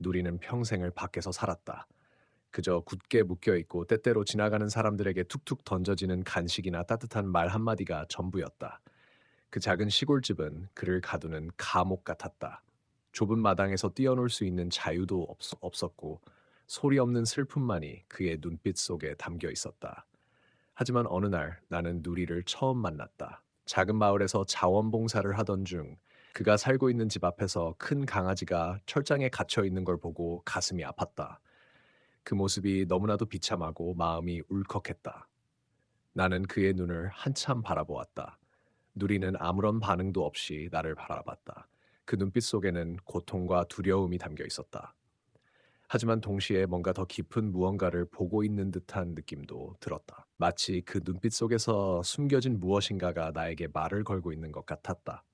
누리는 평생을 밖에서 살았다. 그저 굳게 묶여 있고 때때로 지나가는 사람들에게 툭툭 던져지는 간식이나 따뜻한 말 한마디가 전부였다. 그 작은 시골집은 그를 가두는 감옥 같았다. 좁은 마당에서 뛰어놀 수 있는 자유도 없었고 소리 없는 슬픔만이 그의 눈빛 속에 담겨 있었다. 하지만 어느 날 나는 누리를 처음 만났다. 작은 마을에서 자원봉사를 하던 중 그가 살고 있는 집 앞에서 큰 강아지가 철장에 갇혀 있는 걸 보고 가슴이 아팠다. 그 모습이 너무나도 비참하고 마음이 울컥했다. 나는 그의 눈을 한참 바라보았다. 누리는 아무런 반응도 없이 나를 바라봤다. 그 눈빛 속에는 고통과 두려움이 담겨 있었다. 하지만 동시에 뭔가 더 깊은 무언가를 보고 있는 듯한 느낌도 들었다. 마치 그 눈빛 속에서 숨겨진 무엇인가가 나에게 말을 걸고 있는 것 같았다.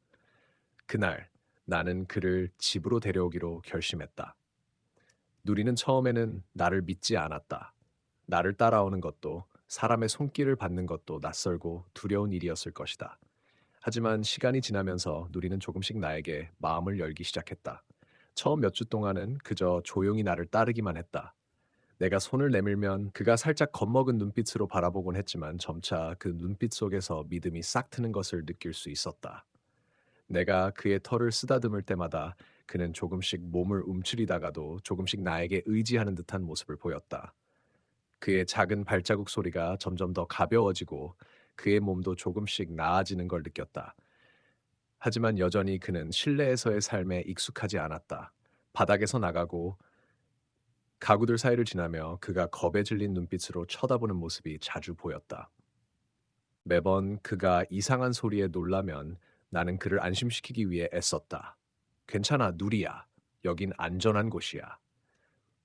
그날 나는 그를 집으로 데려오기로 결심했다. 누리는 처음에는 나를 믿지 않았다. 나를 따라오는 것도 사람의 손길을 받는 것도 낯설고 두려운 일이었을 것이다. 하지만 시간이 지나면서 누리는 조금씩 나에게 마음을 열기 시작했다. 처음 몇 주 동안은 그저 조용히 나를 따르기만 했다. 내가 손을 내밀면 그가 살짝 겁먹은 눈빛으로 바라보곤 했지만 점차 그 눈빛 속에서 믿음이 싹 트는 것을 느낄 수 있었다. 내가 그의 털을 쓰다듬을 때마다 그는 조금씩 몸을 움츠리다가도 조금씩 나에게 의지하는 듯한 모습을 보였다. 그의 작은 발자국 소리가 점점 더 가벼워지고 그의 몸도 조금씩 나아지는 걸 느꼈다. 하지만 여전히 그는 실내에서의 삶에 익숙하지 않았다. 바닥에서 나가고 가구들 사이를 지나며 그가 겁에 질린 눈빛으로 쳐다보는 모습이 자주 보였다. 매번 그가 이상한 소리에 놀라면 나는 그를 안심시키기 위해 애썼다. 괜찮아, 누리야. 여긴 안전한 곳이야.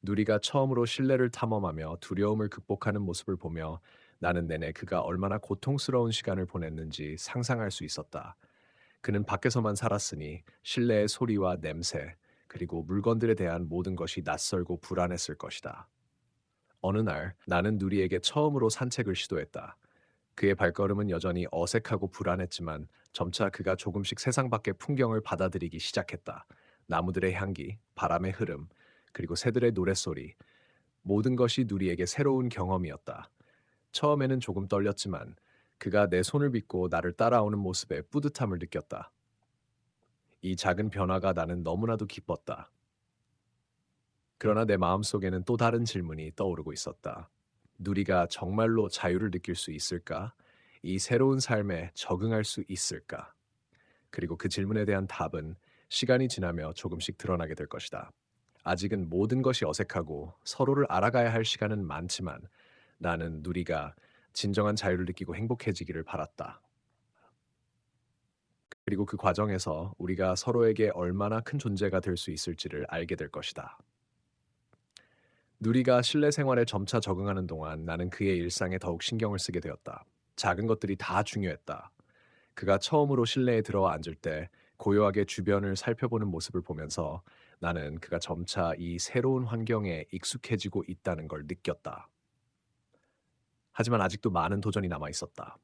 누리가 처음으로 실내를 탐험하며 두려움을 극복하는 모습을 보며 나는 내내 그가 얼마나 고통스러운 시간을 보냈는지 상상할 수 있었다. 그는 밖에서만 살았으니 실내의 소리와 냄새, 그리고 물건들에 대한 모든 것이 낯설고 불안했을 것이다. 어느 날 나는 누리에게 처음으로 산책을 시도했다. 그의 발걸음은 여전히 어색하고 불안했지만 점차 그가 조금씩 세상 밖의 풍경을 받아들이기 시작했다. 나무들의 향기, 바람의 흐름, 그리고 새들의 노랫소리, 모든 것이 누리에게 새로운 경험이었다. 처음에는 조금 떨렸지만 그가 내 손을 빗고 나를 따라오는 모습에 뿌듯함을 느꼈다. 이 작은 변화가 나는 너무나도 기뻤다. 그러나 내 마음속에는 또 다른 질문이 떠오르고 있었다. 누리가 정말로 자유를 느낄 수 있을까? 이 새로운 삶에 적응할 수 있을까? 그리고 그 질문에 대한 답은 시간이 지나며 조금씩 드러나게 될 것이다. 아직은 모든 것이 어색하고 서로를 알아가야 할 시간은 많지만 나는 누리가 진정한 자유를 느끼고 행복해지기를 바랐다. 그리고 그 과정에서 우리가 서로에게 얼마나 큰 존재가 될 수 있을지를 알게 될 것이다. 누리가 실내 생활에 점차 적응하는 동안 나는 그의 일상에 더욱 신경을 쓰게 되었다. 작은 것들이 다 중요했다. 그가 처음으로 실내에 들어와 앉을 때 고요하게 주변을 살펴보는 모습을 보면서 나는 그가 점차 이 새로운 환경에 익숙해지고 있다는 걸 느꼈다. 하지만 아직도 많은 도전이 남아 있었다.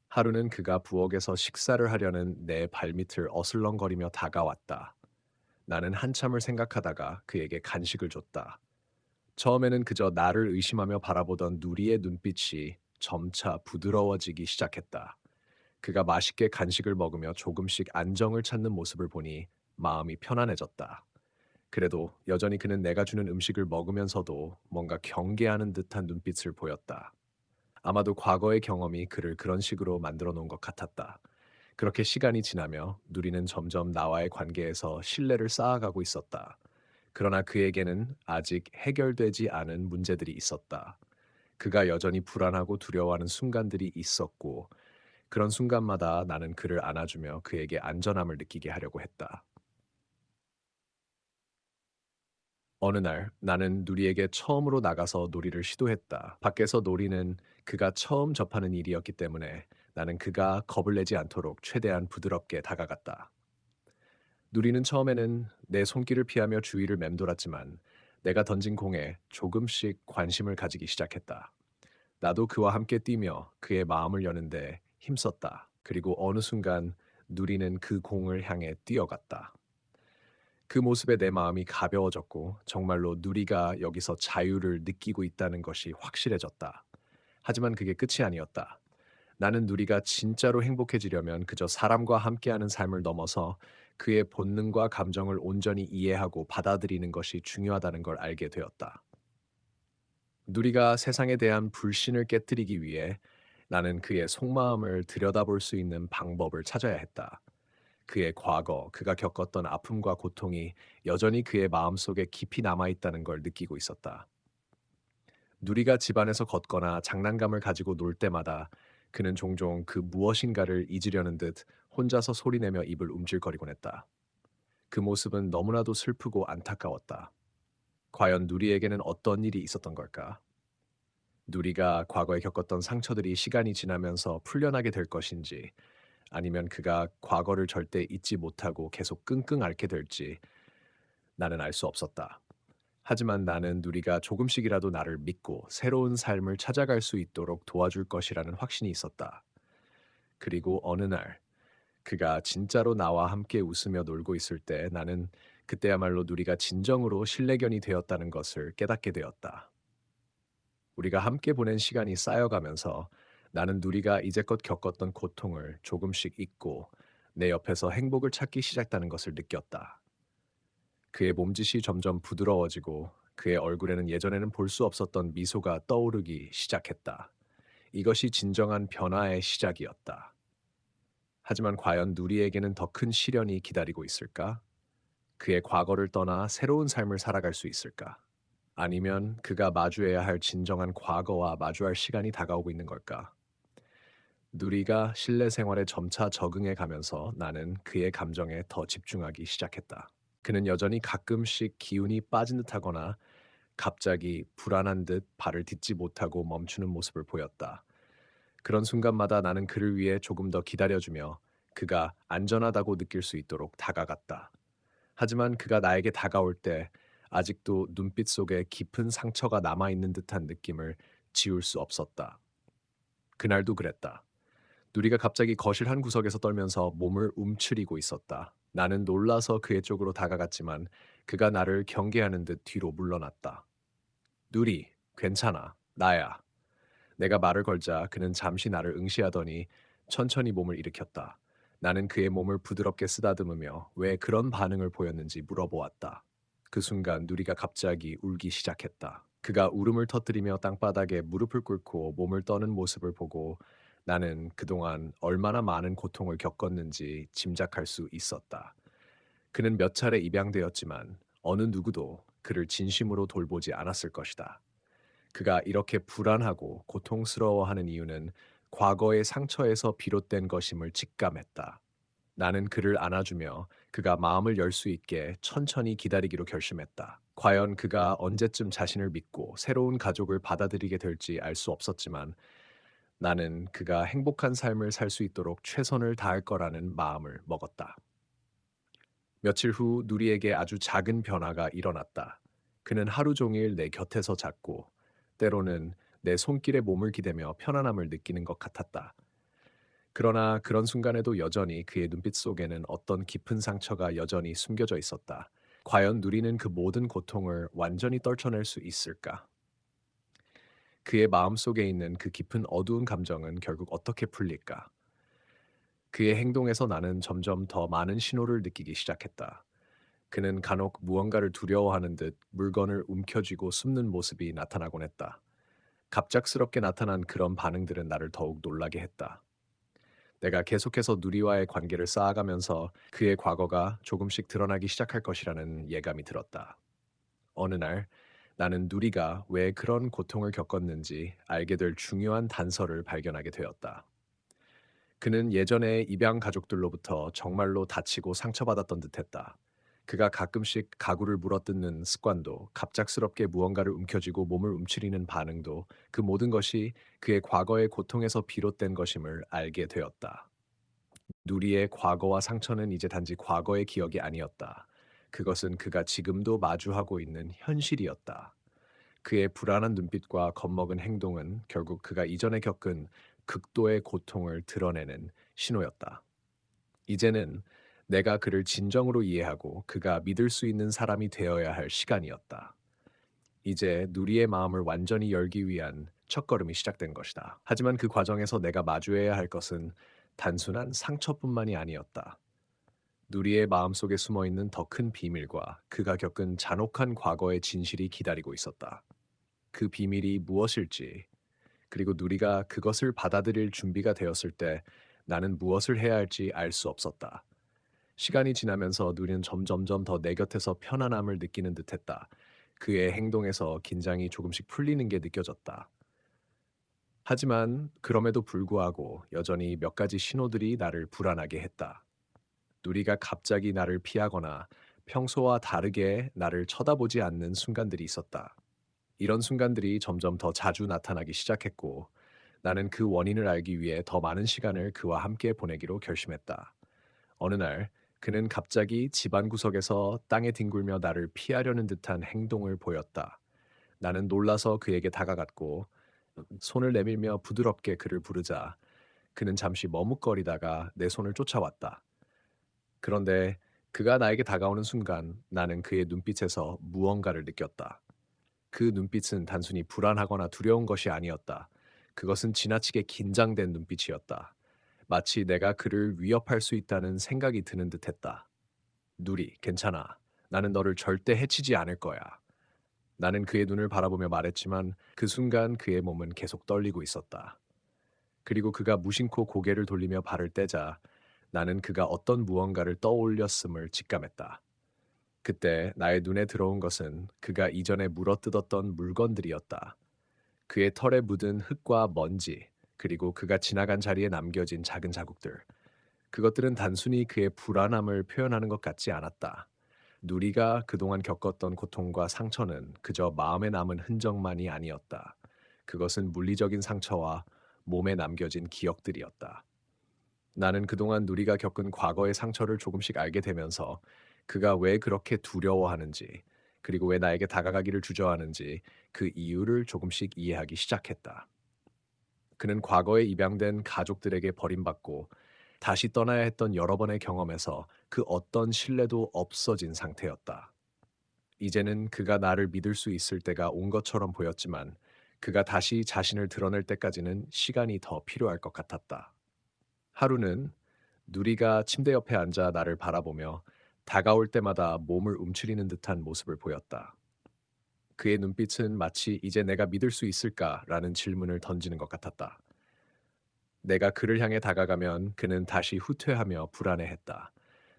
하루는 그가 부엌에서 식사를 하려는 내 발밑을 어슬렁거리며 다가왔다. 나는 한참을 생각하다가 그에게 간식을 줬다. 처음에는 그저 나를 의심하며 바라보던 누리의 눈빛이 점차 부드러워지기 시작했다. 그가 맛있게 간식을 먹으며 조금씩 안정을 찾는 모습을 보니 마음이 편안해졌다. 그래도 여전히 그는 내가 주는 음식을 먹으면서도 뭔가 경계하는 듯한 눈빛을 보였다. 아마도 과거의 경험이 그를 그런 식으로 만들어 놓은 것 같았다. 그렇게 시간이 지나며 누리는 점점 나와의 관계에서 신뢰를 쌓아가고 있었다. 그러나 그에게는 아직 해결되지 않은 문제들이 있었다. 그가 여전히 불안하고 두려워하는 순간들이 있었고, 그런 순간마다 나는 그를 안아주며 그에게 안전함을 느끼게 하려고 했다. 어느 날 나는 누리에게 처음으로 나가서 놀이를 시도했다. 밖에서 놀이는 그가 처음 접하는 일이었기 때문에 나는 그가 겁을 내지 않도록 최대한 부드럽게 다가갔다. 누리는 처음에는 내 손길을 피하며 주위를 맴돌았지만 내가 던진 공에 조금씩 관심을 가지기 시작했다. 나도 그와 함께 뛰며 그의 마음을 여는데 힘썼다. 그리고 어느 순간 누리는 그 공을 향해 뛰어갔다. 그 모습에 내 마음이 가벼워졌고 정말로 누리가 여기서 자유를 느끼고 있다는 것이 확실해졌다. 하지만 그게 끝이 아니었다. 나는 누리가 진짜로 행복해지려면 그저 사람과 함께하는 삶을 넘어서 그의 본능과 감정을 온전히 이해하고 받아들이는 것이 중요하다는 걸 알게 되었다. 누리가 세상에 대한 불신을 깨뜨리기 위해 나는 그의 속마음을 들여다볼 수 있는 방법을 찾아야 했다. 그의 과거, 그가 겪었던 아픔과 고통이 여전히 그의 마음속에 깊이 남아있다는 걸 느끼고 있었다. 누리가 집안에서 걷거나 장난감을 가지고 놀 때마다 그는 종종 그 무엇인가를 잊으려는 듯 혼자서 소리내며 입을 움찔거리곤 했다. 그 모습은 너무나도 슬프고 안타까웠다. 과연 누리에게는 어떤 일이 있었던 걸까? 누리가 과거에 겪었던 상처들이 시간이 지나면서 풀려나게 될 것인지, 아니면 그가 과거를 절대 잊지 못하고 계속 끙끙 앓게 될지 나는 알 수 없었다. 하지만 나는 누리가 조금씩이라도 나를 믿고 새로운 삶을 찾아갈 수 있도록 도와줄 것이라는 확신이 있었다. 그리고 어느 날 그가 진짜로 나와 함께 웃으며 놀고 있을 때 나는 그때야말로 누리가 진정으로 신뢰견이 되었다는 것을 깨닫게 되었다. 우리가 함께 보낸 시간이 쌓여가면서 나는 누리가 이제껏 겪었던 고통을 조금씩 잊고 내 옆에서 행복을 찾기 시작했다는 것을 느꼈다. 그의 몸짓이 점점 부드러워지고 그의 얼굴에는 예전에는 볼 수 없었던 미소가 떠오르기 시작했다. 이것이 진정한 변화의 시작이었다. 하지만 과연 누리에게는 더 큰 시련이 기다리고 있을까? 그의 과거를 떠나 새로운 삶을 살아갈 수 있을까? 아니면 그가 마주해야 할 진정한 과거와 마주할 시간이 다가오고 있는 걸까? 누리가 실내 생활에 점차 적응해 가면서 나는 그의 감정에 더 집중하기 시작했다. 그는 여전히 가끔씩 기운이 빠진 듯하거나 갑자기 불안한 듯 발을 딛지 못하고 멈추는 모습을 보였다. 그런 순간마다 나는 그를 위해 조금 더 기다려주며 그가 안전하다고 느낄 수 있도록 다가갔다. 하지만 그가 나에게 다가올 때 아직도 눈빛 속에 깊은 상처가 남아있는 듯한 느낌을 지울 수 없었다. 그날도 그랬다. 누리가 갑자기 거실 한 구석에서 떨면서 몸을 움츠리고 있었다. 나는 놀라서 그의 쪽으로 다가갔지만 그가 나를 경계하는 듯 뒤로 물러났다. 누리, 괜찮아. 나야. 내가 말을 걸자 그는 잠시 나를 응시하더니 천천히 몸을 일으켰다. 나는 그의 몸을 부드럽게 쓰다듬으며 왜 그런 반응을 보였는지 물어보았다. 그 순간 누리가 갑자기 울기 시작했다. 그가 울음을 터뜨리며 땅바닥에 무릎을 꿇고 몸을 떠는 모습을 보고 나는 그동안 얼마나 많은 고통을 겪었는지 짐작할 수 있었다. 그는 몇 차례 입양되었지만 어느 누구도 그를 진심으로 돌보지 않았을 것이다. 그가 이렇게 불안하고 고통스러워하는 이유는 과거의 상처에서 비롯된 것임을 직감했다. 나는 그를 안아주며 그가 마음을 열 수 있게 천천히 기다리기로 결심했다. 과연 그가 언제쯤 자신을 믿고 새로운 가족을 받아들이게 될지 알 수 없었지만 나는 그가 행복한 삶을 살 수 있도록 최선을 다할 거라는 마음을 먹었다. 며칠 후 누리에게 아주 작은 변화가 일어났다. 그는 하루 종일 내 곁에서 잤고 때로는 내 손길에 몸을 기대며 편안함을 느끼는 것 같았다. 그러나 그런 순간에도 여전히 그의 눈빛 속에는 어떤 깊은 상처가 여전히 숨겨져 있었다. 과연 누리는 그 모든 고통을 완전히 떨쳐낼 수 있을까? 그의 마음 속에 있는 그 깊은 어두운 감정은 결국 어떻게 풀릴까? 그의 행동에서 나는 점점 더 많은 신호를 느끼기 시작했다. 그는 간혹 무언가를 두려워하는 듯 물건을 움켜쥐고 숨는 모습이 나타나곤 했다. 갑작스럽게 나타난 그런 반응들은 나를 더욱 놀라게 했다. 내가 계속해서 누리와의 관계를 쌓아가면서 그의 과거가 조금씩 드러나기 시작할 것이라는 예감이 들었다. 어느 날 나는 누리가 왜 그런 고통을 겪었는지 알게 될 중요한 단서를 발견하게 되었다. 그는 예전에 입양 가족들로부터 정말로 다치고 상처받았던 듯했다. 그가 가끔씩 가구를 물어뜯는 습관도 갑작스럽게 무언가를 움켜쥐고 몸을 움츠리는 반응도 그 모든 것이 그의 과거의 고통에서 비롯된 것임을 알게 되었다. 누리의 과거와 상처는 이제 단지 과거의 기억이 아니었다. 그것은 그가 지금도 마주하고 있는 현실이었다. 그의 불안한 눈빛과 겁먹은 행동은 결국 그가 이전에 겪은 극도의 고통을 드러내는 신호였다. 이제는 내가 그를 진정으로 이해하고 그가 믿을 수 있는 사람이 되어야 할 시간이었다. 이제 누리의 마음을 완전히 열기 위한 첫걸음이 시작된 것이다. 하지만 그 과정에서 내가 마주해야 할 것은 단순한 상처뿐만이 아니었다. 누리의 마음속에 숨어 있는 더 큰 비밀과 그가 겪은 잔혹한 과거의 진실이 기다리고 있었다. 그 비밀이 무엇일지, 그리고 누리가 그것을 받아들일 준비가 되었을 때 나는 무엇을 해야 할지 알 수 없었다. 시간이 지나면서 누리는 점점점 더 내 곁에서 편안함을 느끼는 듯했다. 그의 행동에서 긴장이 조금씩 풀리는 게 느껴졌다. 하지만 그럼에도 불구하고 여전히 몇 가지 신호들이 나를 불안하게 했다. 누리가 갑자기 나를 피하거나 평소와 다르게 나를 쳐다보지 않는 순간들이 있었다. 이런 순간들이 점점 더 자주 나타나기 시작했고, 나는 그 원인을 알기 위해 더 많은 시간을 그와 함께 보내기로 결심했다. 어느 날, 그는 갑자기 집안 구석에서 땅에 뒹굴며 나를 피하려는 듯한 행동을 보였다. 나는 놀라서 그에게 다가갔고, 손을 내밀며 부드럽게 그를 부르자 그는 잠시 머뭇거리다가 내 손을 쫓아왔다. 그런데 그가 나에게 다가오는 순간 나는 그의 눈빛에서 무언가를 느꼈다. 그 눈빛은 단순히 불안하거나 두려운 것이 아니었다. 그것은 지나치게 긴장된 눈빛이었다. 마치 내가 그를 위협할 수 있다는 생각이 드는 듯했다. 누리, 괜찮아. 나는 너를 절대 해치지 않을 거야. 나는 그의 눈을 바라보며 말했지만 그 순간 그의 몸은 계속 떨리고 있었다. 그리고 그가 무심코 고개를 돌리며 발을 떼자 나는 그가 어떤 무언가를 떠올렸음을 직감했다. 그때 나의 눈에 들어온 것은 그가 이전에 물어뜯었던 물건들이었다. 그의 털에 묻은 흙과 먼지, 그리고 그가 지나간 자리에 남겨진 작은 자국들. 그것들은 단순히 그의 불안함을 표현하는 것 같지 않았다. 누리가 그동안 겪었던 고통과 상처는 그저 마음에 남은 흔적만이 아니었다. 그것은 물리적인 상처와 몸에 남겨진 기억들이었다. 나는 그동안 누리가 겪은 과거의 상처를 조금씩 알게 되면서 그가 왜 그렇게 두려워하는지, 그리고 왜 나에게 다가가기를 주저하는지 그 이유를 조금씩 이해하기 시작했다. 그는 과거에 입양된 가족들에게 버림받고 다시 떠나야 했던 여러 번의 경험에서 그 어떤 신뢰도 없어진 상태였다. 이제는 그가 나를 믿을 수 있을 때가 온 것처럼 보였지만 그가 다시 자신을 드러낼 때까지는 시간이 더 필요할 것 같았다. 하루는 누리가 침대 옆에 앉아 나를 바라보며 다가올 때마다 몸을 움츠리는 듯한 모습을 보였다. 그의 눈빛은 마치 이제 내가 믿을 수 있을까라는 질문을 던지는 것 같았다. 내가 그를 향해 다가가면 그는 다시 후퇴하며 불안해했다.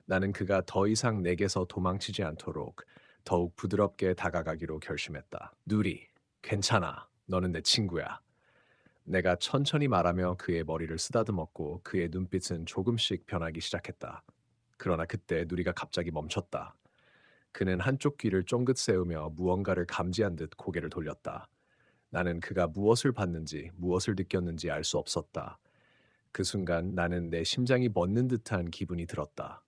나는 그가 더 이상 내게서 도망치지 않도록 더욱 부드럽게 다가가기로 결심했다. 누리, 괜찮아. 너는 내 친구야. 내가 천천히 말하며 그의 머리를 쓰다듬었고 그의 눈빛은 조금씩 변하기 시작했다. 그러나 그때 누리가 갑자기 멈췄다. 그는 한쪽 귀를 쫑긋 세우며 무언가를 감지한 듯 고개를 돌렸다. 나는 그가 무엇을 봤는지, 무엇을 느꼈는지 알 수 없었다. 그 순간 나는 내 심장이 멎는 듯한 기분이 들었다.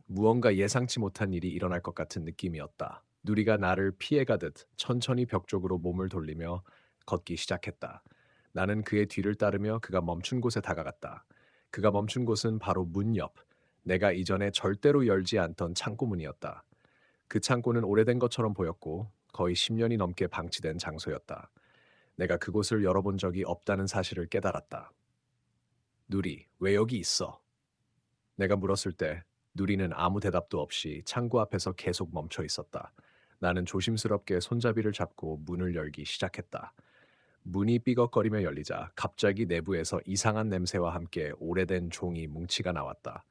무언가 예상치 못한 일이 일어날 것 같은 느낌이었다. 누리가 나를 피해가듯 천천히 벽 쪽으로 몸을 돌리며 걷기 시작했다. 나는 그의 뒤를 따르며 그가 멈춘 곳에 다가갔다. 그가 멈춘 곳은 바로 문 옆, 내가 이전에 절대로 열지 않던 창고 문이었다. 그 창고는 오래된 것처럼 보였고 거의 10년이 넘게 방치된 장소였다. 내가 그곳을 열어본 적이 없다는 사실을 깨달았다. 누리, 왜 여기 있어? 내가 물었을 때 누리는 아무 대답도 없이 창고 앞에서 계속 멈춰 있었다. 나는 조심스럽게 손잡이를 잡고 문을 열기 시작했다. 문이 삐걱거리며 열리자 갑자기 내부에서 이상한 냄새와 함께 오래된 종이 뭉치가 나왔다.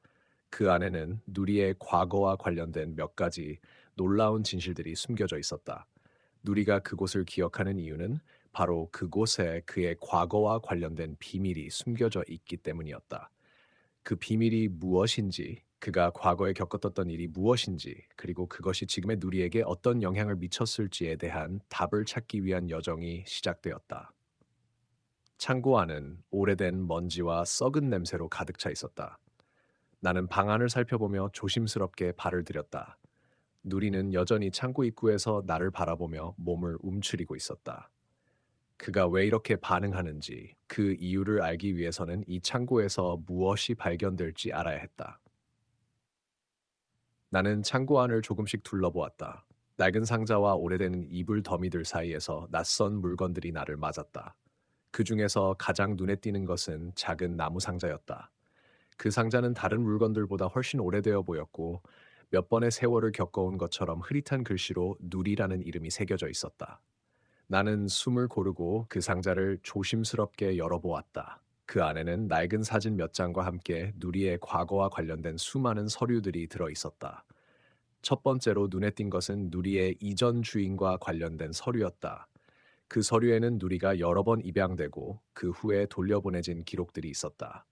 그 안에는 누리의 과거와 관련된 몇 가지 놀라운 진실들이 숨겨져 있었다. 누리가 그곳을 기억하는 이유는 바로 그곳에 그의 과거와 관련된 비밀이 숨겨져 있기 때문이었다. 그 비밀이 무엇인지, 그가 과거에 겪었던 일이 무엇인지, 그리고 그것이 지금의 누리에게 어떤 영향을 미쳤을지에 대한 답을 찾기 위한 여정이 시작되었다. 창고 안은 오래된 먼지와 썩은 냄새로 가득 차 있었다. 나는 방 안을 살펴보며 조심스럽게 발을 들였다. 누리는 여전히 창고 입구에서 나를 바라보며 몸을 움츠리고 있었다. 그가 왜 이렇게 반응하는지 그 이유를 알기 위해서는 이 창고에서 무엇이 발견될지 알아야 했다. 나는 창고 안을 조금씩 둘러보았다. 낡은 상자와 오래된 이불 더미들 사이에서 낯선 물건들이 나를 맞았다. 그 중에서 가장 눈에 띄는 것은 작은 나무 상자였다. 그 상자는 다른 물건들보다 훨씬 오래되어 보였고 몇 번의 세월을 겪어온 것처럼 흐릿한 글씨로 누리라는 이름이 새겨져 있었다. 나는 숨을 고르고 그 상자를 조심스럽게 열어보았다. 그 안에는 낡은 사진 몇 장과 함께 누리의 과거와 관련된 수많은 서류들이 들어 있었다. 첫 번째로 눈에 띈 것은 누리의 이전 주인과 관련된 서류였다. 그 서류에는 누리가 여러 번 입양되고 그 후에 돌려보내진 기록들이 있었다.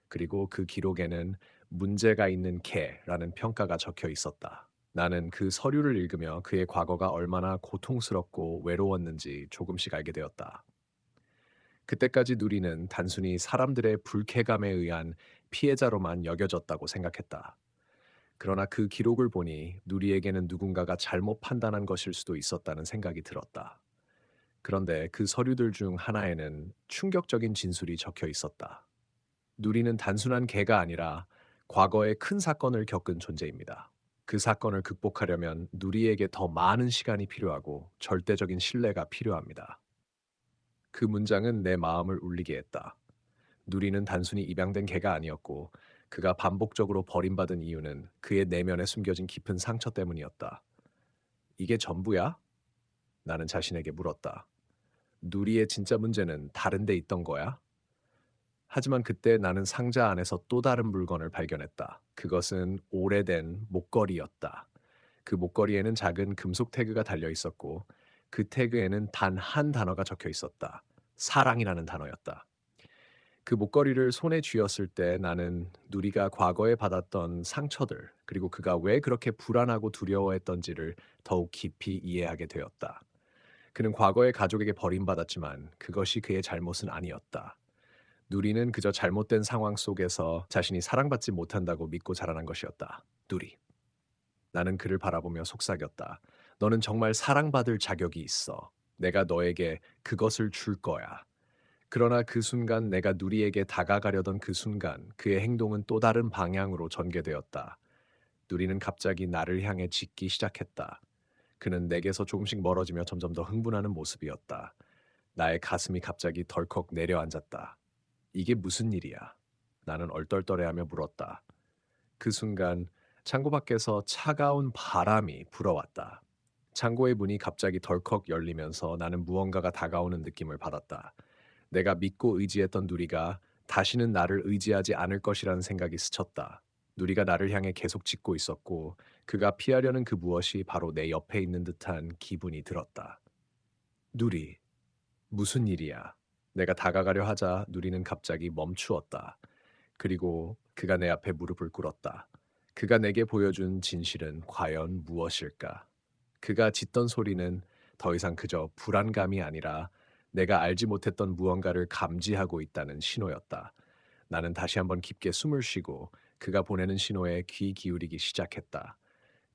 그리고 그 기록에는 문제가 있는 개라는 평가가 적혀 있었다. 나는 그 서류를 읽으며 그의 과거가 얼마나 고통스럽고 외로웠는지 조금씩 알게 되었다. 그때까지 누리는 단순히 사람들의 불쾌감에 의한 피해자로만 여겨졌다고 생각했다. 그러나 그 기록을 보니 누리에게는 누군가가 잘못 판단한 것일 수도 있었다는 생각이 들었다. 그런데 그 서류들 중 하나에는 충격적인 진술이 적혀 있었다. 누리는 단순한 개가 아니라 과거에 큰 사건을 겪은 존재입니다. 그 사건을 극복하려면 누리에게 더 많은 시간이 필요하고 절대적인 신뢰가 필요합니다. 그 문장은 내 마음을 울리게 했다. 누리는 단순히 입양된 개가 아니었고 그가 반복적으로 버림받은 이유는 그의 내면에 숨겨진 깊은 상처 때문이었다. 이게 전부야? 나는 자신에게 물었다. 누리의 진짜 문제는 다른 데 있던 거야? 하지만 그때 나는 상자 안에서 또 다른 물건을 발견했다. 그것은 오래된 목걸이였다. 그 목걸이에는 작은 금속 태그가 달려 있었고 그 태그에는 단 한 단어가 적혀 있었다. 사랑이라는 단어였다. 그 목걸이를 손에 쥐었을 때 나는 누리가 과거에 받았던 상처들, 그리고 그가 왜 그렇게 불안하고 두려워했던지를 더욱 깊이 이해하게 되었다. 그는 과거에 가족에게 버림받았지만 그것이 그의 잘못은 아니었다. 누리는 그저 잘못된 상황 속에서 자신이 사랑받지 못한다고 믿고 자라난 것이었다. 누리. 나는 그를 바라보며 속삭였다. 너는 정말 사랑받을 자격이 있어. 내가 너에게 그것을 줄 거야. 그러나 그 순간 내가 누리에게 다가가려던 그 순간 그의 행동은 또 다른 방향으로 전개되었다. 누리는 갑자기 나를 향해 짖기 시작했다. 그는 내게서 조금씩 멀어지며 점점 더 흥분하는 모습이었다. 나의 가슴이 갑자기 덜컥 내려앉았다. 이게 무슨 일이야? 나는 얼떨떨해하며 물었다. 그 순간 창고 밖에서 차가운 바람이 불어왔다. 창고의 문이 갑자기 덜컥 열리면서 나는 무언가가 다가오는 느낌을 받았다. 내가 믿고 의지했던 누리가 다시는 나를 의지하지 않을 것이라는 생각이 스쳤다. 누리가 나를 향해 계속 짖고 있었고 그가 피하려는 그 무엇이 바로 내 옆에 있는 듯한 기분이 들었다. 누리, 무슨 일이야? 내가 다가가려 하자 누리는 갑자기 멈추었다. 그리고 그가 내 앞에 무릎을 꿇었다. 그가 내게 보여준 진실은 과연 무엇일까? 그가 짖던 소리는 더 이상 그저 불안감이 아니라 내가 알지 못했던 무언가를 감지하고 있다는 신호였다. 나는 다시 한번 깊게 숨을 쉬고 그가 보내는 신호에 귀 기울이기 시작했다.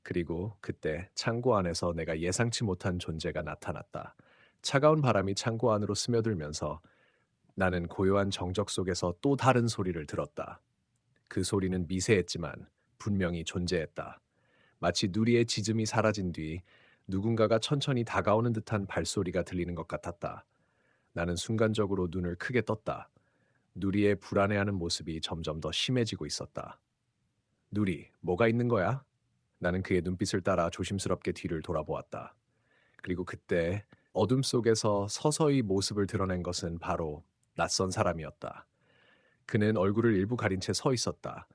그리고 그때 창고 안에서 내가 예상치 못한 존재가 나타났다. 차가운 바람이 창고 안으로 스며들면서 나는 고요한 정적 속에서 또 다른 소리를 들었다. 그 소리는 미세했지만 분명히 존재했다. 마치 누리의 짖음이 사라진 뒤 누군가가 천천히 다가오는 듯한 발소리가 들리는 것 같았다. 나는 순간적으로 눈을 크게 떴다. 누리의 불안해하는 모습이 점점 더 심해지고 있었다. 누리, 뭐가 있는 거야? 나는 그의 눈빛을 따라 조심스럽게 뒤를 돌아보았다. 그리고 그때 어둠 속에서 서서히 모습을 드러낸 것은 바로 낯선 사람이었다. 그는 얼굴을 일부 가린 채 서 있었다.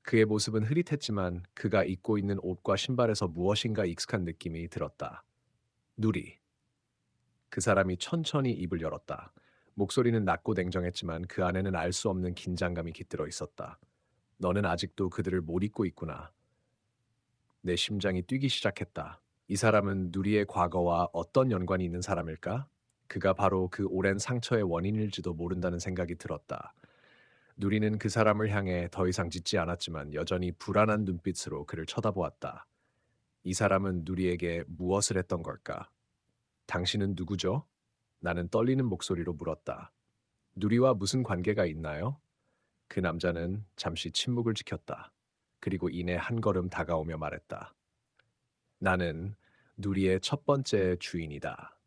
그의 모습은 흐릿했지만 그가 입고 있는 옷과 신발에서 무엇인가 익숙한 느낌이 들었다. 누리. 그 사람이 천천히 입을 열었다. 목소리는 낮고 냉정했지만 그 안에는 알 수 없는 긴장감이 깃들어 있었다. 너는 아직도 그들을 못 잊고 있구나. 내 심장이 뛰기 시작했다. 이 사람은 누리의 과거와 어떤 연관이 있는 사람일까? 그가 바로 그 오랜 상처의 원인일지도 모른다는 생각이 들었다. 누리는 그 사람을 향해 더 이상 짖지 않았지만 여전히 불안한 눈빛으로 그를 쳐다보았다. 이 사람은 누리에게 무엇을 했던 걸까? 당신은 누구죠? 나는 떨리는 목소리로 물었다. 누리와 무슨 관계가 있나요? 그 남자는 잠시 침묵을 지켰다. 그리고 이내 한 걸음 다가오며 말했다. 나는 누리의 첫 번째 주인이다.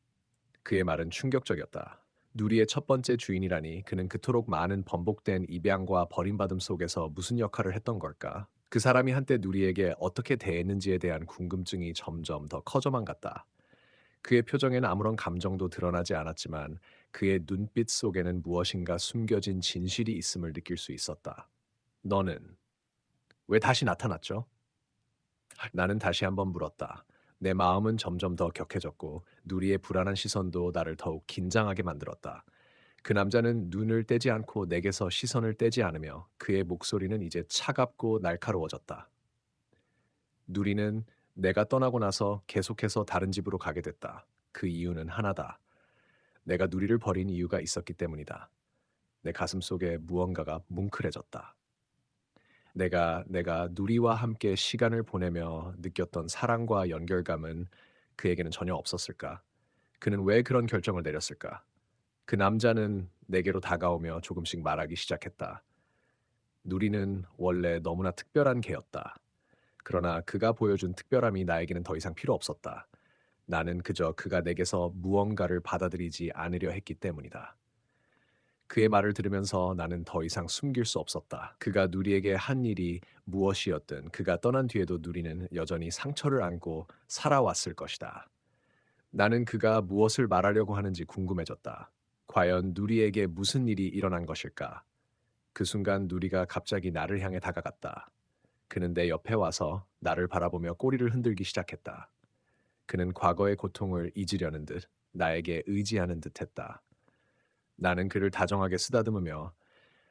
그의 말은 충격적이었다. 누리의 첫 번째 주인이라니 그는 그토록 많은 번복된 입양과 버림받음 속에서 무슨 역할을 했던 걸까? 그 사람이 한때 누리에게 어떻게 대했는지에 대한 궁금증이 점점 더 커져만 갔다. 그의 표정에는 아무런 감정도 드러나지 않았지만 그의 눈빛 속에는 무엇인가 숨겨진 진실이 있음을 느낄 수 있었다. 너는 왜 다시 나타났죠? 나는 다시 한번 물었다. 내 마음은 점점 더 격해졌고 누리의 불안한 시선도 나를 더욱 긴장하게 만들었다. 그 남자는 눈을 떼지 않고 내게서 시선을 떼지 않으며 그의 목소리는 이제 차갑고 날카로워졌다. 누리는 내가 떠나고 나서 계속해서 다른 집으로 가게 됐다. 그 이유는 하나다. 내가 누리를 버린 이유가 있었기 때문이다. 내 가슴 속에 무언가가 뭉클해졌다. 내가 누리와 함께 시간을 보내며 느꼈던 사랑과 연결감은 그에게는 전혀 없었을까? 그는 왜 그런 결정을 내렸을까? 그 남자는 내게로 다가오며 조금씩 말하기 시작했다. 누리는 원래 너무나 특별한 개였다. 그러나 그가 보여준 특별함이 나에게는 더 이상 필요 없었다. 나는 그저 그가 내게서 무언가를 받아들이지 않으려 했기 때문이다. 그의 말을 들으면서 나는 더 이상 숨길 수 없었다. 그가 누리에게 한 일이 무엇이었든 그가 떠난 뒤에도 누리는 여전히 상처를 안고 살아왔을 것이다. 나는 그가 무엇을 말하려고 하는지 궁금해졌다. 과연 누리에게 무슨 일이 일어난 것일까? 그 순간 누리가 갑자기 나를 향해 다가갔다. 그는 내 옆에 와서 나를 바라보며 꼬리를 흔들기 시작했다. 그는 과거의 고통을 잊으려는 듯 나에게 의지하는 듯 했다. 나는 그를 다정하게 쓰다듬으며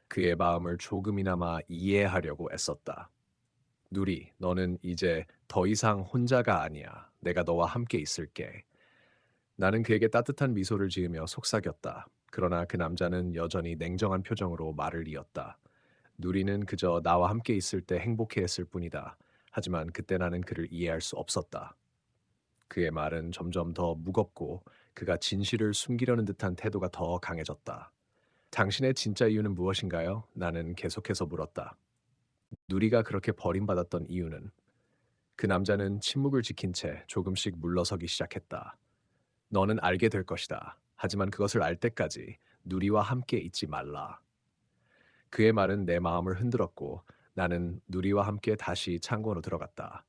그의 마음을 조금이나마 이해하려고 애썼다. 누리, 너는 이제 더 이상 혼자가 아니야. 내가 너와 함께 있을게. 나는 그에게 따뜻한 미소를 지으며 속삭였다. 그러나 그 남자는 여전히 냉정한 표정으로 말을 이었다. 누리는 그저 나와 함께 있을 때 행복해했을 뿐이다. 하지만 그때 나는 그를 이해할 수 없었다. 그의 말은 점점 더 무겁고 그가 진실을 숨기려는 듯한 태도가 더 강해졌다. 당신의 진짜 이유는 무엇인가요? 나는 계속해서 물었다. 누리가 그렇게 버림받았던 이유는? 그 남자는 침묵을 지킨 채 조금씩 물러서기 시작했다. 너는 알게 될 것이다. 하지만 그것을 알 때까지 누리와 함께 있지 말라. 그의 말은 내 마음을 흔들었고 나는 누리와 함께 다시 창고로 들어갔다.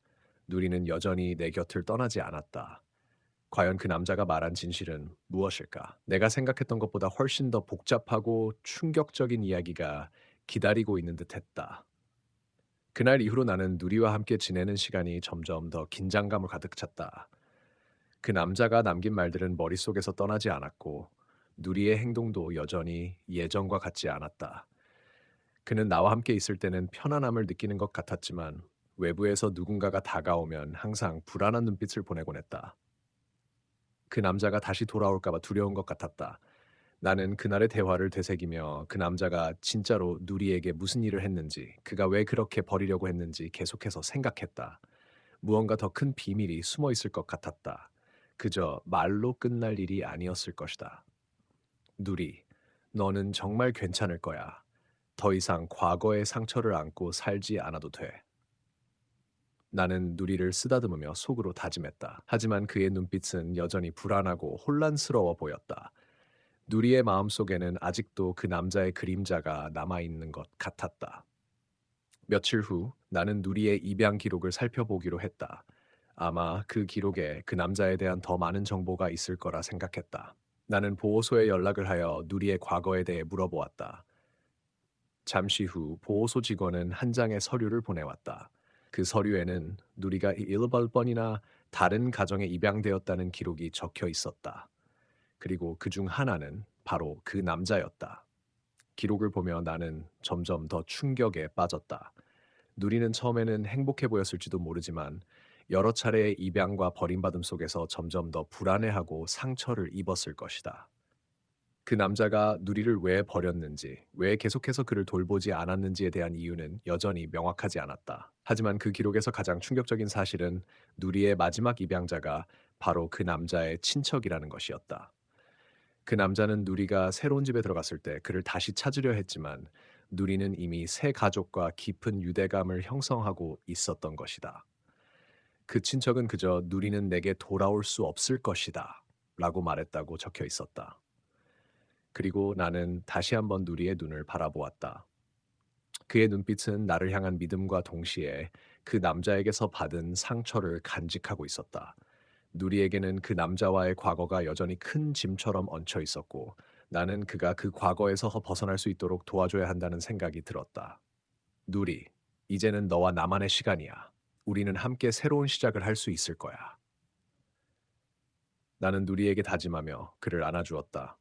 누리는 여전히 내 곁을 떠나지 않았다. 과연 그 남자가 말한 진실은 무엇일까? 내가 생각했던 것보다 훨씬 더 복잡하고 충격적인 이야기가 기다리고 있는 듯했다. 그날 이후로 나는 누리와 함께 지내는 시간이 점점 더 긴장감을 가득 찼다. 그 남자가 남긴 말들은 머릿속에서 떠나지 않았고 누리의 행동도 여전히 예전과 같지 않았다. 그는 나와 함께 있을 때는 편안함을 느끼는 것 같았지만 외부에서 누군가가 다가오면 항상 불안한 눈빛을 보내곤 했다. 그 남자가 다시 돌아올까 봐 두려운 것 같았다. 나는 그날의 대화를 되새기며 그 남자가 진짜로 누리에게 무슨 일을 했는지, 그가 왜 그렇게 버리려고 했는지 계속해서 생각했다. 무언가 더 큰 비밀이 숨어 있을 것 같았다. 그저 말로 끝날 일이 아니었을 것이다. 누리, 너는 정말 괜찮을 거야. 더 이상 과거의 상처를 안고 살지 않아도 돼. 나는 누리를 쓰다듬으며 속으로 다짐했다. 하지만 그의 눈빛은 여전히 불안하고 혼란스러워 보였다. 누리의 마음속에는 아직도 그 남자의 그림자가 남아있는 것 같았다. 며칠 후 나는 누리의 입양 기록을 살펴보기로 했다. 아마 그 기록에 그 남자에 대한 더 많은 정보가 있을 거라 생각했다. 나는 보호소에 연락을 하여 누리의 과거에 대해 물어보았다. 잠시 후 보호소 직원은 한 장의 서류를 보내왔다. 그 서류에는 누리가 7번이나 다른 가정에 입양되었다는 기록이 적혀 있었다. 그리고 그 중 하나는 바로 그 남자였다. 기록을 보며 나는 점점 더 충격에 빠졌다. 누리는 처음에는 행복해 보였을지도 모르지만 여러 차례의 입양과 버림받음 속에서 점점 더 불안해하고 상처를 입었을 것이다. 그 남자가 누리를 왜 버렸는지, 왜 계속해서 그를 돌보지 않았는지에 대한 이유는 여전히 명확하지 않았다. 하지만 그 기록에서 가장 충격적인 사실은 누리의 마지막 입양자가 바로 그 남자의 친척이라는 것이었다. 그 남자는 누리가 새로운 집에 들어갔을 때 그를 다시 찾으려 했지만 누리는 이미 새 가족과 깊은 유대감을 형성하고 있었던 것이다. 그 친척은 그저 누리는 내게 돌아올 수 없을 것이다. 라고 말했다고 적혀 있었다. 그리고 나는 다시 한번 누리의 눈을 바라보았다. 그의 눈빛은 나를 향한 믿음과 동시에 그 남자에게서 받은 상처를 간직하고 있었다. 누리에게는 그 남자와의 과거가 여전히 큰 짐처럼 얹혀 있었고 나는 그가 그 과거에서 벗어날 수 있도록 도와줘야 한다는 생각이 들었다. 누리, 이제는 너와 나만의 시간이야. 우리는 함께 새로운 시작을 할 수 있을 거야. 나는 누리에게 다짐하며 그를 안아주었다.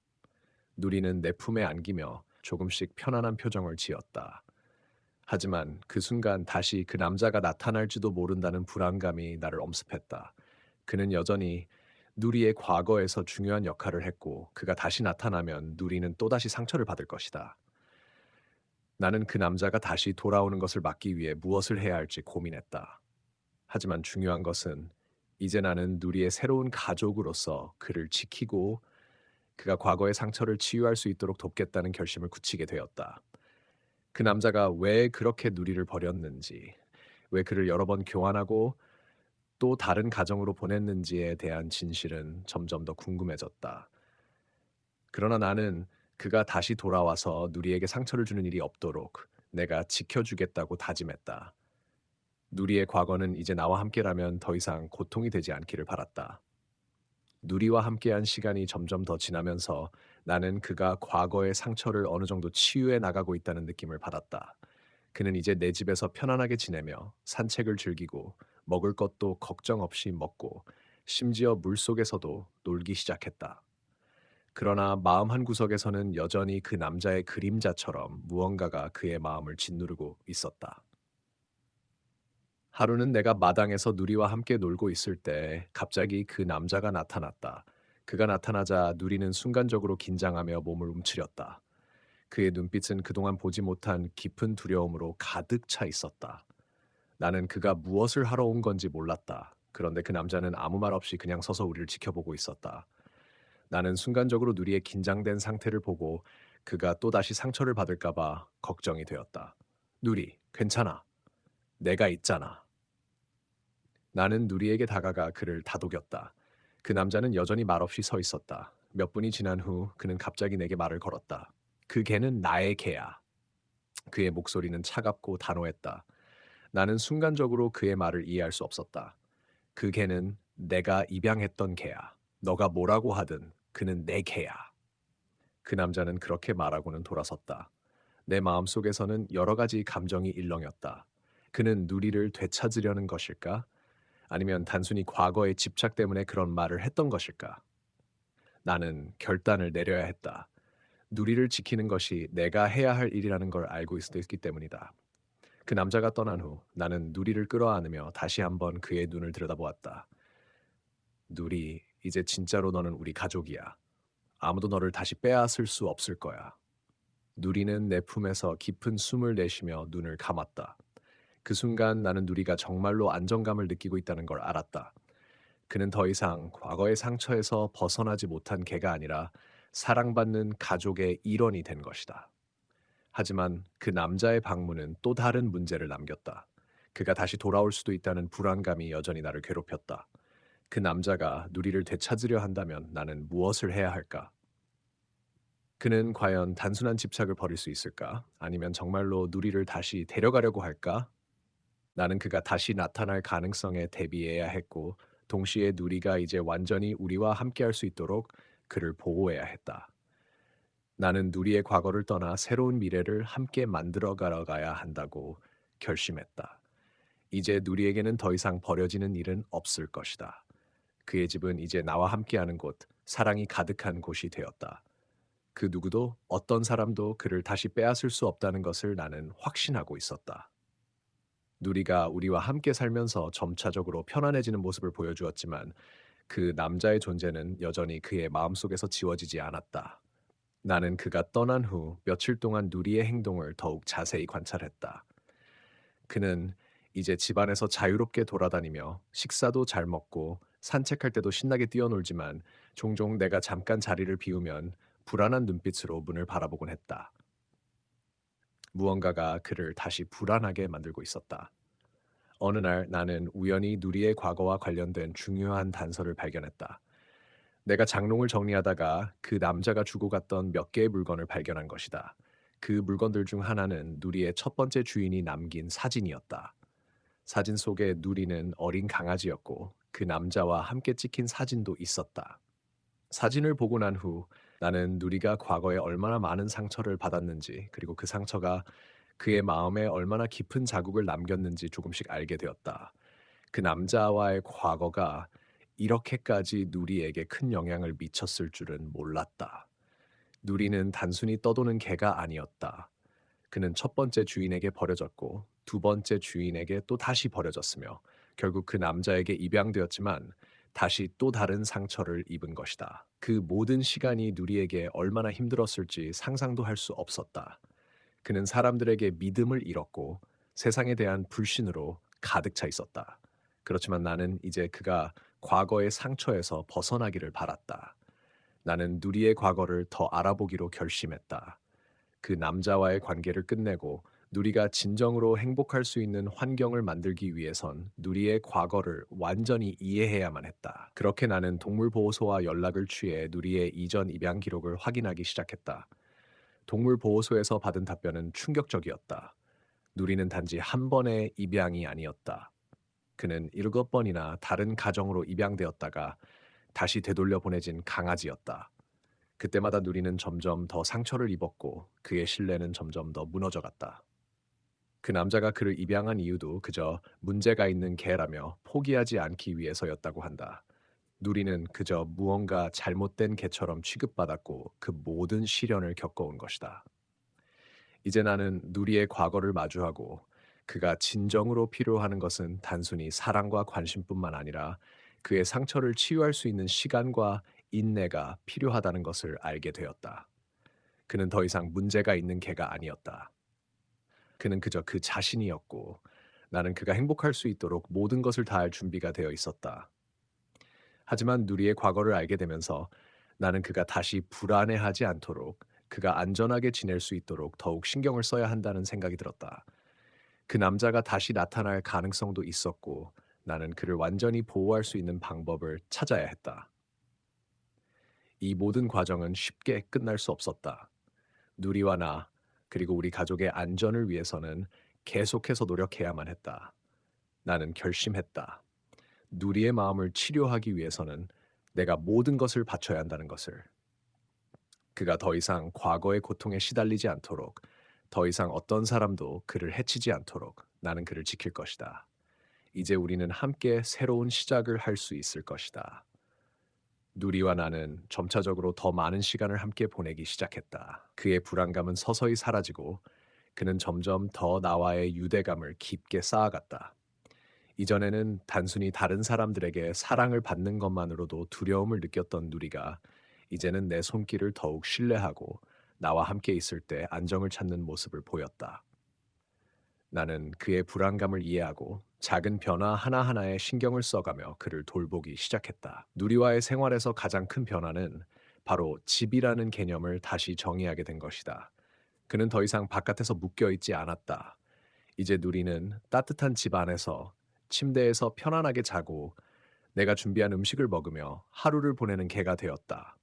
누리는 내 품에 안기며 조금씩 편안한 표정을 지었다. 하지만 그 순간 다시 그 남자가 나타날지도 모른다는 불안감이 나를 엄습했다. 그는 여전히 누리의 과거에서 중요한 역할을 했고 그가 다시 나타나면 누리는 또다시 상처를 받을 것이다. 나는 그 남자가 다시 돌아오는 것을 막기 위해 무엇을 해야 할지 고민했다. 하지만 중요한 것은 이제 나는 누리의 새로운 가족으로서 그를 지키고 그가 과거의 상처를 치유할 수 있도록 돕겠다는 결심을 굳히게 되었다. 그 남자가 왜 그렇게 누리를 버렸는지, 왜 그를 여러 번 교환하고 또 다른 가정으로 보냈는지에 대한 진실은 점점 더 궁금해졌다. 그러나 나는 그가 다시 돌아와서 누리에게 상처를 주는 일이 없도록 내가 지켜주겠다고 다짐했다. 누리의 과거는 이제 나와 함께라면 더 이상 고통이 되지 않기를 바랐다. 누리와 함께한 시간이 점점 더 지나면서 나는 그가 과거의 상처를 어느 정도 치유해 나가고 있다는 느낌을 받았다. 그는 이제 내 집에서 편안하게 지내며 산책을 즐기고 먹을 것도 걱정 없이 먹고 심지어 물속에서도 놀기 시작했다. 그러나 마음 한구석에서는 여전히 그 남자의 그림자처럼 무언가가 그의 마음을 짓누르고 있었다. 하루는 내가 마당에서 누리와 함께 놀고 있을 때 갑자기 그 남자가 나타났다. 그가 나타나자 누리는 순간적으로 긴장하며 몸을 움츠렸다. 그의 눈빛은 그동안 보지 못한 깊은 두려움으로 가득 차 있었다. 나는 그가 무엇을 하러 온 건지 몰랐다. 그런데 그 남자는 아무 말 없이 그냥 서서 우리를 지켜보고 있었다. 나는 순간적으로 누리의 긴장된 상태를 보고 그가 또다시 상처를 받을까봐 걱정이 되었다. 누리, 괜찮아. 내가 있잖아. 나는 누리에게 다가가 그를 다독였다. 그 남자는 여전히 말없이 서 있었다. 몇 분이 지난 후 그는 갑자기 내게 말을 걸었다. 그 개는 나의 개야. 그의 목소리는 차갑고 단호했다. 나는 순간적으로 그의 말을 이해할 수 없었다. 그 개는 내가 입양했던 개야. 너가 뭐라고 하든 그는 내 개야. 그 남자는 그렇게 말하고는 돌아섰다. 내 마음속에서는 여러 가지 감정이 일렁였다. 그는 누리를 되찾으려는 것일까? 아니면 단순히 과거의 집착 때문에 그런 말을 했던 것일까? 나는 결단을 내려야 했다. 누리를 지키는 것이 내가 해야 할 일이라는 걸 알고 있었기 때문이다. 그 남자가 떠난 후 나는 누리를 끌어안으며 다시 한번 그의 눈을 들여다보았다. 누리, 이제 진짜로 너는 우리 가족이야. 아무도 너를 다시 빼앗을 수 없을 거야. 누리는 내 품에서 깊은 숨을 내쉬며 눈을 감았다. 그 순간 나는 누리가 정말로 안정감을 느끼고 있다는 걸 알았다. 그는 더 이상 과거의 상처에서 벗어나지 못한 개가 아니라 사랑받는 가족의 일원이 된 것이다. 하지만 그 남자의 방문은 또 다른 문제를 남겼다. 그가 다시 돌아올 수도 있다는 불안감이 여전히 나를 괴롭혔다. 그 남자가 누리를 되찾으려 한다면 나는 무엇을 해야 할까? 그는 과연 단순한 집착을 버릴 수 있을까? 아니면 정말로 누리를 다시 데려가려고 할까? 나는 그가 다시 나타날 가능성에 대비해야 했고, 동시에 누리가 이제 완전히 우리와 함께할 수 있도록 그를 보호해야 했다. 나는 누리의 과거를 떠나 새로운 미래를 함께 만들어 가야 한다고 결심했다. 이제 누리에게는 더 이상 버려지는 일은 없을 것이다. 그의 집은 이제 나와 함께하는 곳, 사랑이 가득한 곳이 되었다. 그 누구도 어떤 사람도 그를 다시 빼앗을 수 없다는 것을 나는 확신하고 있었다. 누리가 우리와 함께 살면서 점차적으로 편안해지는 모습을 보여주었지만 그 남자의 존재는 여전히 그의 마음속에서 지워지지 않았다. 나는 그가 떠난 후 며칠 동안 누리의 행동을 더욱 자세히 관찰했다. 그는 이제 집안에서 자유롭게 돌아다니며 식사도 잘 먹고 산책할 때도 신나게 뛰어놀지만 종종 내가 잠깐 자리를 비우면 불안한 눈빛으로 문을 바라보곤 했다. 무언가가 그를 다시 불안하게 만들고 있었다. 어느 날 나는 우연히 누리의 과거와 관련된 중요한 단서를 발견했다. 내가 장롱을 정리하다가 그 남자가 주고 갔던 몇 개의 물건을 발견한 것이다. 그 물건들 중 하나는 누리의 첫 번째 주인이 남긴 사진이었다. 사진 속에 누리는 어린 강아지였고 그 남자와 함께 찍힌 사진도 있었다. 사진을 보고 난 후 나는 누리가 과거에 얼마나 많은 상처를 받았는지, 그리고 그 상처가 그의 마음에 얼마나 깊은 자국을 남겼는지 조금씩 알게 되었다. 그 남자와의 과거가 이렇게까지 누리에게 큰 영향을 미쳤을 줄은 몰랐다. 누리는 단순히 떠도는 개가 아니었다. 그는 첫 번째 주인에게 버려졌고 두 번째 주인에게 또 다시 버려졌으며 결국 그 남자에게 입양되었지만 다시 또 다른 상처를 입은 것이다. 그 모든 시간이 누리에게 얼마나 힘들었을지 상상도 할 수 없었다. 그는 사람들에게 믿음을 잃었고 세상에 대한 불신으로 가득 차 있었다. 그렇지만 나는 이제 그가 과거의 상처에서 벗어나기를 바랐다. 나는 누리의 과거를 더 알아보기로 결심했다. 그 남자와의 관계를 끝내고 누리가 진정으로 행복할 수 있는 환경을 만들기 위해선 누리의 과거를 완전히 이해해야만 했다. 그렇게 나는 동물보호소와 연락을 취해 누리의 이전 입양 기록을 확인하기 시작했다. 동물보호소에서 받은 답변은 충격적이었다. 누리는 단지 한 번의 입양이 아니었다. 그는 7번이나 다른 가정으로 입양되었다가 다시 되돌려 보내진 강아지였다. 그때마다 누리는 점점 더 상처를 입었고 그의 신뢰는 점점 더 무너져 갔다. 그 남자가 그를 입양한 이유도 그저 문제가 있는 개라며 포기하지 않기 위해서였다고 한다. 누리는 그저 무언가 잘못된 개처럼 취급받았고 그 모든 시련을 겪어온 것이다. 이제 나는 누리의 과거를 마주하고 그가 진정으로 필요하는 것은 단순히 사랑과 관심뿐만 아니라 그의 상처를 치유할 수 있는 시간과 인내가 필요하다는 것을 알게 되었다. 그는 더 이상 문제가 있는 개가 아니었다. 그는 그저 그 자신이었고 나는 그가 행복할 수 있도록 모든 것을 다할 준비가 되어 있었다. 하지만 누리의 과거를 알게 되면서 나는 그가 다시 불안해하지 않도록, 그가 안전하게 지낼 수 있도록 더욱 신경을 써야 한다는 생각이 들었다. 그 남자가 다시 나타날 가능성도 있었고 나는 그를 완전히 보호할 수 있는 방법을 찾아야 했다. 이 모든 과정은 쉽게 끝날 수 없었다. 누리와 나, 그리고 우리 가족의 안전을 위해서는 계속해서 노력해야만 했다. 나는 결심했다. 누리의 마음을 치료하기 위해서는 내가 모든 것을 바쳐야 한다는 것을. 그가 더 이상 과거의 고통에 시달리지 않도록, 더 이상 어떤 사람도 그를 해치지 않도록 나는 그를 지킬 것이다. 이제 우리는 함께 새로운 시작을 할 수 있을 것이다. 누리와 나는 점차적으로 더 많은 시간을 함께 보내기 시작했다. 그의 불안감은 서서히 사라지고 그는 점점 더 나와의 유대감을 깊게 쌓아갔다. 이전에는 단순히 다른 사람들에게 사랑을 받는 것만으로도 두려움을 느꼈던 누리가 이제는 내 손길을 더욱 신뢰하고 나와 함께 있을 때 안정을 찾는 모습을 보였다. 나는 그의 불안감을 이해하고 작은 변화 하나하나에 신경을 써가며 그를 돌보기 시작했다. 누리와의 생활에서 가장 큰 변화는 바로 집이라는 개념을 다시 정의하게 된 것이다. 그는 더 이상 바깥에서 묶여 있지 않았다. 이제 누리는 따뜻한 집 안에서 침대에서 편안하게 자고 내가 준비한 음식을 먹으며 하루를 보내는 개가 되었다.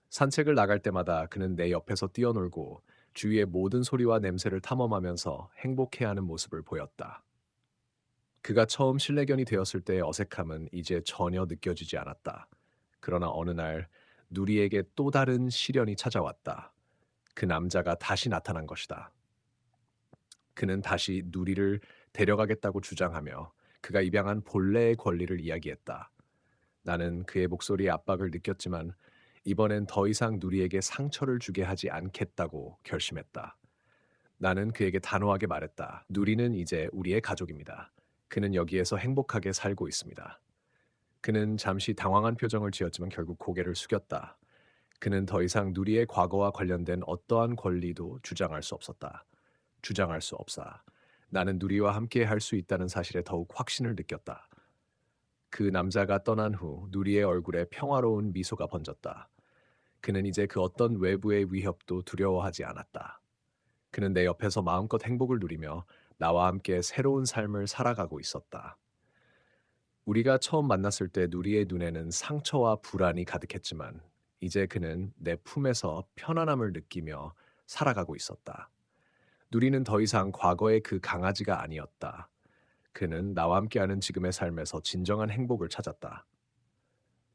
산책을 나갈 때마다 그는 내 옆에서 뛰어놀고 주위의 모든 소리와 냄새를 탐험하면서 행복해하는 모습을 보였다. 그가 처음 실내견이 되었을 때의 어색함은 이제 전혀 느껴지지 않았다. 그러나 어느 날 누리에게 또 다른 시련이 찾아왔다. 그 남자가 다시 나타난 것이다. 그는 다시 누리를 데려가겠다고 주장하며 그가 입양한 본래의 권리를 이야기했다. 나는 그의 목소리에 압박을 느꼈지만 이번엔 더 이상 누리에게 상처를 주게 하지 않겠다고 결심했다. 나는 그에게 단호하게 말했다. 누리는 이제 우리의 가족입니다. 그는 여기에서 행복하게 살고 있습니다. 그는 잠시 당황한 표정을 지었지만 결국 고개를 숙였다. 그는 더 이상 누리의 과거와 관련된 어떠한 권리도 주장할 수 없었다. 주장할 수 없사. 나는 누리와 함께 할 수 있다는 사실에 더욱 확신을 느꼈다. 그 남자가 떠난 후 누리의 얼굴에 평화로운 미소가 번졌다. 그는 이제 그 어떤 외부의 위협도 두려워하지 않았다. 그는 내 옆에서 마음껏 행복을 누리며 나와 함께 새로운 삶을 살아가고 있었다. 우리가 처음 만났을 때 누리의 눈에는 상처와 불안이 가득했지만 이제 그는 내 품에서 편안함을 느끼며 살아가고 있었다. 누리는 더 이상 과거의 그 강아지가 아니었다. 그는 나와 함께하는 지금의 삶에서 진정한 행복을 찾았다.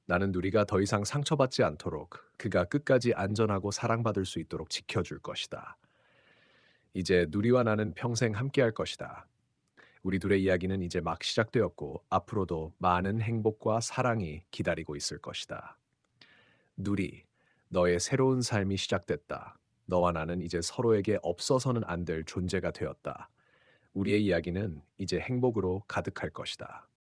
나는 누리가 더 이상 상처받지 않도록 그가 끝까지 안전하고 사랑받을 수 있도록 지켜줄 것이다. 이제 누리와 나는 평생 함께할 것이다. 우리 둘의 이야기는 이제 막 시작되었고 앞으로도 많은 행복과 사랑이 기다리고 있을 것이다. 누리, 너의 새로운 삶이 시작됐다. 너와 나는 이제 서로에게 없어서는 안 될 존재가 되었다. 우리의 이야기는 이제 행복으로 가득할 것이다.